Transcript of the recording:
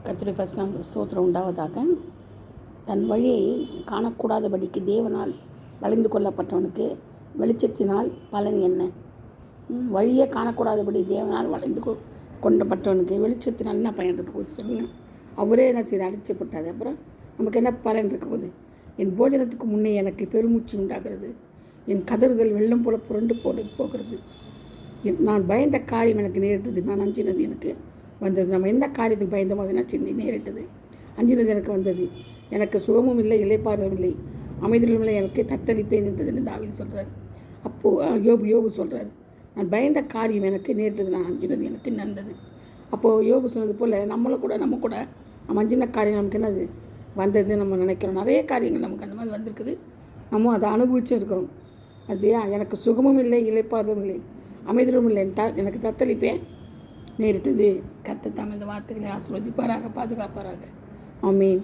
கர்த்தருடைய பரிசுத்த ஸ்தோத்திரம் உண்டாவதாக. தன் வழியை காணக்கூடாதபடிக்கு தேவனால் வளைந்து கொள்ளப்பட்டவனுக்கு வெளிச்சத்தினால் பலன் என்ன? வழியை காணக்கூடாதபடி தேவனால் வளைந்து கொண்டப்பட்டவனுக்கு வெளிச்சத்தினால் என்ன பயன் இருக்க போகுது சொல்லுங்கள். அவரே என்ன செய்து அடிச்சப்பட்டாது, அப்புறம் நமக்கு என்ன பலன் இருக்க போகுது? என் போஜனத்துக்கு முன்னே எனக்கு பெருமூச்சு உண்டாகிறது, என் கதறுதல் வெள்ளம் போல புரண்டு போகிறது. நான் பயந்த காரியம் எனக்கு நேரிட்டது, நான் அஞ்சினது எனக்கு வந்தது. நம்ம எந்த காரியத்துக்கு பயந்தோம் அது என்ன நேரிட்டது, அஞ்சினது எனக்கு வந்தது. எனக்கு சுகமும் இல்லை, இளைப்பாறுதலும் இல்லை, அமைதலும் இல்லை, எனக்கு தத்தளிப்பேன் என்றதுன்னு தாவீது சொல்கிறார். அப்போது யோபு சொல்கிறார், நான் பயந்த காரியம் எனக்கு நேரிட்டது, நான் அஞ்சினது எனக்கு நடந்தது. அப்போது யோபு சொன்னது போல் நம்ம கூட நம்ம அஞ்சின காரியம் நமக்கு என்னது வந்தது நம்ம நினைக்கிறோம். நிறைய காரியங்கள் நமக்கு அந்த மாதிரி வந்திருக்குது, நம்ம அதை அனுபவிச்சும் இருக்கிறோம். அது எனக்கு சுகமும் இல்லை, இளைப்பாறுதலும் இல்லை, அமைதலும் இல்லை, எனக்கு தத்தளிப்பேன் நேரிட்டது. கர்த்தர் தாம் இந்த வார்த்தைகளை ஆசீர்வதிப்பாராக, பாதுகாப்பாராக. ஆமென்.